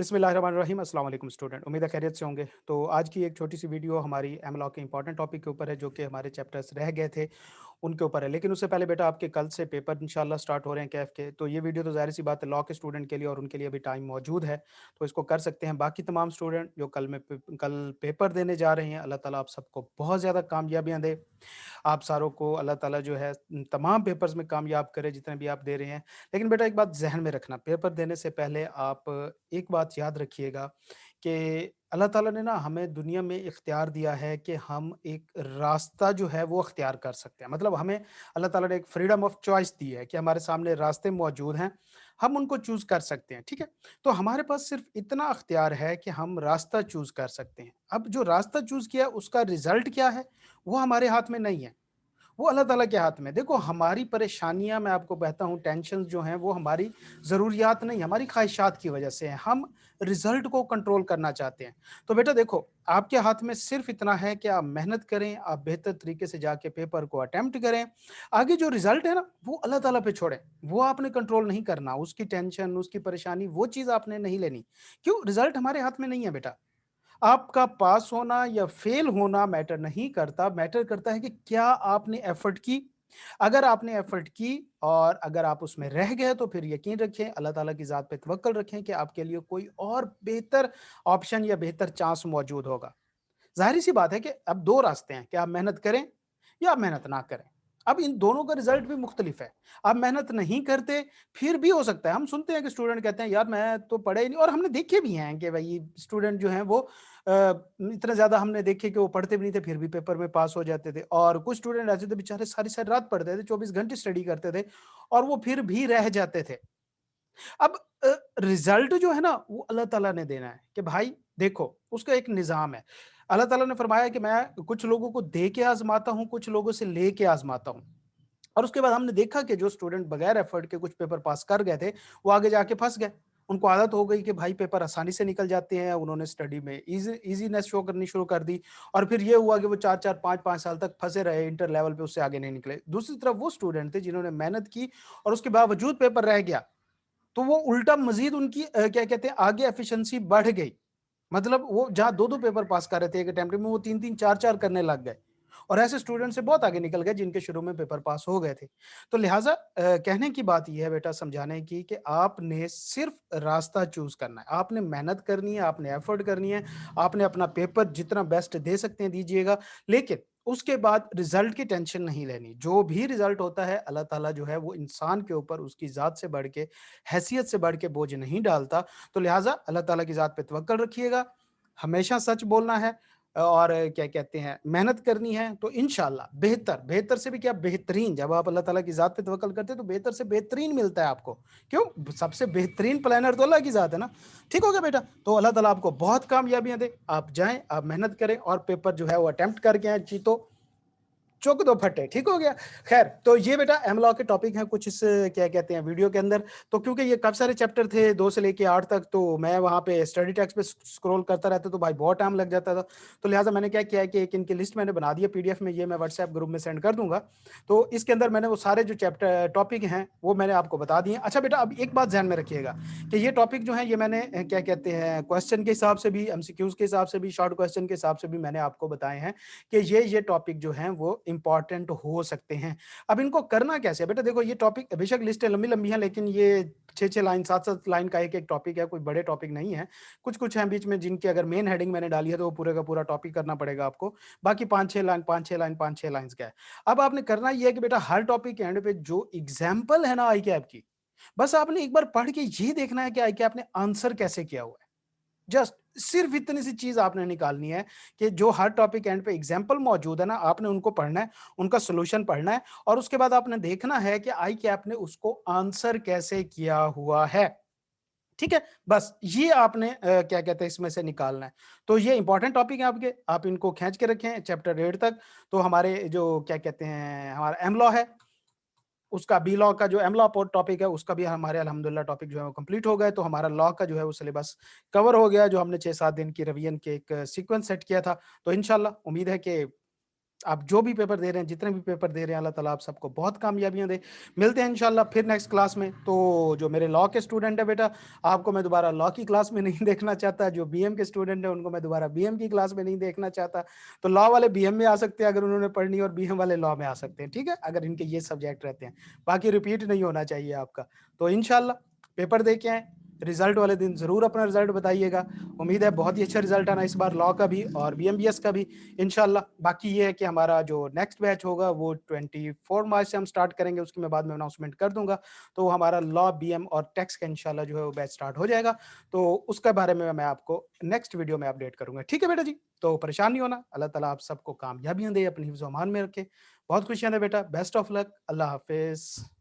बिस्मिल्लाहिर्रहमानिर्रहीम। अस्सलाम वालेकुम स्टूडेंट, उम्मीद है खैरियत से होंगे। तो आज की एक छोटी सी वीडियो हमारी एमलॉ के इंपॉर्टेंट टॉपिक के ऊपर है, जो कि हमारे चैप्टर्स रह गए थे उनके ऊपर है। लेकिन उससे पहले बेटा आपके कल से पेपर इंशाल्लाह स्टार्ट हो रहे हैं कैफ के, तो ये वीडियो तो ज़ाहिर सी बात है लॉ के स्टूडेंट के लिए और उनके लिए अभी टाइम मौजूद है, तो इसको कर सकते हैं। बाकी तमाम स्टूडेंट जो कल पेपर देने जा रहे हैं, अल्लाह ताला आप सबको बहुत ज़्यादा कामयाबियाँ दे। आप सारों को अल्लाह ताला जो है तमाम पेपर्स में कामयाब करे जितने भी आप दे रहे हैं। लेकिन बेटा एक बात ज़हन में रखना, पेपर देने से पहले आप एक बात याद रखिएगा कि अल्लाह ताला ने ना हमें दुनिया में इख्तियार दिया है कि हम एक रास्ता जो है वो इख्तियार कर सकते हैं। मतलब हमें अल्लाह ताला ने एक फ्रीडम ऑफ चॉइस दी है कि हमारे सामने रास्ते मौजूद हैं, हम उनको चूज़ कर सकते हैं, ठीक है? तो हमारे पास सिर्फ़ इतना इख्तियार है कि हम रास्ता चूज़ कर सकते हैं। अब जो रास्ता चूज़ किया उसका रिज़ल्ट क्या है, वो हमारे हाथ में नहीं है। वो अल्लाह ताला के हाथ में। देखो हमारी परेशानियाँ मैं आपको कहता हूँ टेंशन्स जो हैं वो हमारी ज़रूरियात नहीं, हमारी ख़्वाहिशात की वजह से हैं। हम रिज़ल्ट को कंट्रोल करना चाहते हैं। तो बेटा देखो, आपके हाथ में सिर्फ़ इतना है कि आप मेहनत करें, आप बेहतर तरीके से जाके पेपर को अटेम्प्ट करें। आगे जो रिज़ल्ट है ना, वो अल्लाह ताला पे छोड़ें। वो आपने कंट्रोल नहीं करना, उसकी टेंशन, उसकी परेशानी, वो चीज़ आपने नहीं लेनी। क्यों? रिज़ल्ट हमारे हाथ में नहीं है बेटा। आपका पास होना या फेल होना मैटर नहीं करता, मैटर करता है कि क्या आपने एफर्ट की। अगर आपने एफर्ट की और अगर आप उसमें रह गए तो फिर यकीन रखें, अल्लाह ताला की ज़ात पे तवक्कल रखें कि आपके लिए कोई और बेहतर ऑप्शन या बेहतर चांस मौजूद होगा। ज़ाहिर-सी बात है कि अब 2 रास्ते हैं कि आप मेहनत करें या आप मेहनत ना करें। अब इन दोनों का रिज़ल्ट भी मुख्तलिफ है। आप मेहनत नहीं करते, फिर भी हो सकता है हम सुनते हैं कि स्टूडेंट कहते हैं यार मैं तो पढ़ा ही नहीं, और हमने देखे भी हैं कि भई स्टूडेंट जो हैं वो इतने ज़्यादा हमने देखे कि वो पढ़ते भी नहीं थे, फिर भी पेपर में पास हो जाते थे। और कुछ स्टूडेंट ऐसे थे बेचारे सारी-सारी रात पढ़ते थे, 24 घंटे स्टडी करते थे और वो फिर भी रह जाते थे। अब रिज़ल्ट जो है ना वो अल्लाह ताला ने देना है कि भाई देखो, उसका एक निज़ाम है। अल्लाह ताला ने फरमाया कि मैं कुछ लोगों को दे के आज़माता हूँ, कुछ लोगों से लेके आज़माता हूँ। और उसके बाद हमने देखा कि जो स्टूडेंट बगैर एफर्ट के कुछ पेपर पास कर गए थे, वो आगे जाके फँस गए। उनको आदत हो गई कि भाई पेपर आसानी से निकल जाते हैं, उन्होंने स्टडी में ईज़ीनेस शो करनी शुरू कर दी और फिर ये हुआ कि वो 4-4 5-5 साल तक फँसे रहे इंटर लेवल पे, उससे आगे नहीं निकले। दूसरी तरफ वो स्टूडेंट थे जिन्होंने मेहनत की और उसके बावजूद पेपर रह गया। तो वो उल्टा मज़ीद उनकी क्या कहते हैं आगे एफिशिएंसी बढ़ गई। मतलब वो जहाँ 2-2 पेपर पास कर रहे थे एक अटेम्प्ट में, वो 3-3 4-4 करने लग गए। और ऐसे स्टूडेंट से बहुत आगे निकल गए जिनके शुरू में पेपर पास हो गए थे। तो लिहाज़ा कहने की बात ये है बेटा समझाने की कि आपने सिर्फ़ रास्ता चूज़ करना है। आपने मेहनत करनी है, आपने एफ़र्ट करनी है, आपने अपना पेपर जितना बेस्ट दे सकते हैं दीजिएगा। लेकिन उसके बाद रिज़ल्ट की टेंशन नहीं लेनी। जो भी रिज़ल्ट होता है अल्लाह ताला जो है वो इंसान के ऊपर उसकी ज़ात से बढ़ के, हैसियत से बढ़ के बोझ नहीं डालता। तो लिहाज़ा अल्लाह ताला की ज़ात पे तवक्कल रखिएगा, हमेशा सच बोलना है और क्या कहते हैं मेहनत करनी है तो इंशाअल्लाह बेहतर, बेहतर से भी क्या बेहतरीन, जब आप अल्लाह ताला की ज़ात पे तवक्कल करते हैं तो बेहतर से बेहतरीन मिलता है आपको। क्यों? सबसे बेहतरीन प्लानर तो अल्लाह की ज़ात है ना। ठीक हो गया बेटा? तो अल्लाह ताला आपको बहुत कामयाबियाँ दे। आप जाएँ, आप मेहनत करें और पेपर जो है वो अटेम्प्ट करके आएँ, चीतो चुक दो फटे, ठीक हो गया? ख़ैर, तो ये बेटा एमलॉ के टॉपिक हैं कुछ इस क्या कहते हैं वीडियो के अंदर। तो क्योंकि ये काफ़ी सारे चैप्टर थे 2 से लेके 8 तक, तो मैं वहाँ पे स्टडी टेक्स्ट पे स्क्रॉल करता रहता तो भाई बहुत टाइम लग जाता था। तो लिहाज़ा मैंने क्या किया है कि एक इनकी लिस्ट मैंने बना दी है पीडीएफ में, ये मैं व्हाट्सएप ग्रुप में सेंड कर दूँगा। तो इसके अंदर मैंने वो सारे जो चैप्टर टॉपिक हैं, वो मैंने आपको बता दिए हैं। अच्छा बेटा अब एक बात ध्यान में रखिएगा कि ये टॉपिक जो हैं ये मैंने क्या कहते हैं क्वेश्चन के हिसाब से भी, एमसीक्यूज़ के हिसाब से भी, शॉर्ट क्वेश्चन के हिसाब से भी मैंने आपको बताए हैं कि ये टॉपिक जो हैं वो इम्पोर्टेंट हो सकते हैं। अब इनको करना कैसे है? बेटा देखो ये टॉपिक बेशक लिस्टें लंबी-लंबी हैं लेकिन ये 6-6 लाइन 7-7 लाइन का एक-एक टॉपिक है, कोई बड़े टॉपिक नहीं है। कुछ-कुछ हैं बीच में जिनकी अगर मेन हेडिंग मैंने डाली है तो वो पूरे का पूरा टॉपिक करना पड़ेगा आपको। बाकी 5-6 लाइन 5-6 लाइन 5-6 लाइन्स का है। अब आपने करना ये है कि बेटा हर टॉपिक के एंड पे जो एग्ज़ाम्पल है ना आईकैप की, बस आपने एक बार पढ़ के ये देखना है कि आईकैप ने आंसर कैसे किया हुआ है। जस्ट सिर्फ इतनी सी चीज़ आपने निकालनी है कि जो हर टॉपिक एंड पे एग्जांपल मौजूद है ना, आपने उनको पढ़ना है, उनका सॉल्यूशन पढ़ना है और उसके बाद आपने देखना है कि आई कैप ने उसको आंसर कैसे किया हुआ है। ठीक है? बस ये आपने क्या कहते हैं इसमें से निकालना है। तो ये इंपॉर्टेंट टॉपिक है आपके, आप इनको खींच के रखें चैप्टर 8 तक। तो हमारे जो क्या कहते हैं हमारा एम लॉ है उसका बी लॉ का जो एम लॉ टॉपिक है, उसका भी हमारे अल्हम्दुलिल्लाह टॉपिक जो है वो कंप्लीट हो गए। तो हमारा लॉ का जो है वो सिलेबस कवर हो गया, जो हमने 6-7 दिन की रिवीजन के एक सीक्वेंस सेट किया था। तो इंशाल्लाह उम्मीद है कि आप जो भी पेपर दे रहे हैं, जितने भी पेपर दे रहे हैं, अल्लाह ताला आप सबको बहुत कामयाबियाँ दे। मिलते हैं इंशाल्लाह फिर नेक्स्ट क्लास में। तो जो मेरे लॉ के स्टूडेंट हैं बेटा, आपको मैं दोबारा लॉ की क्लास में नहीं देखना चाहता। जो बीएम के स्टूडेंट हैं, उनको मैं दोबारा बीएम की क्लास में नहीं देखना चाहता। तो लॉ वाले बीएम में आ सकते हैं अगर उन्होंने पढ़नी है, और बीएम वाले लॉ में आ सकते हैं, ठीक है? अगर इनके ये सब्जेक्ट रहते हैं। बाकी रिपीट नहीं होना चाहिए आपका। तो इंशाल्लाह पेपर दे के आएँ, रिज़ल्ट वाले दिन ज़रूर अपना रिज़ल्ट बताइएगा। उम्मीद है बहुत ही अच्छा रिज़ल्ट आना इस बार लॉ का भी और बीएमबीएस का भी इंशाल्लाह। बाकी ये है कि हमारा जो नेक्स्ट बैच होगा वो 24 मार्च से हम स्टार्ट करेंगे, उसकी मैं बाद में अनाउंसमेंट कर दूंगा। तो हमारा लॉ, बीएम और टैक्स का इंशाल्लाह जो है वो बैच स्टार्ट हो जाएगा। तो उसके बारे में मैं आपको नेक्स्ट वीडियो में अपडेट करूंगा, ठीक है बेटा जी? तो परेशान नहीं होना। अल्लाह ताला आप सबको कामयाबियां दे, अपनी हिफ्ज़-ओ-अमान में रखे। बहुत खुशियां दे बेटा। Best of luck. अल्लाह हाफिज़।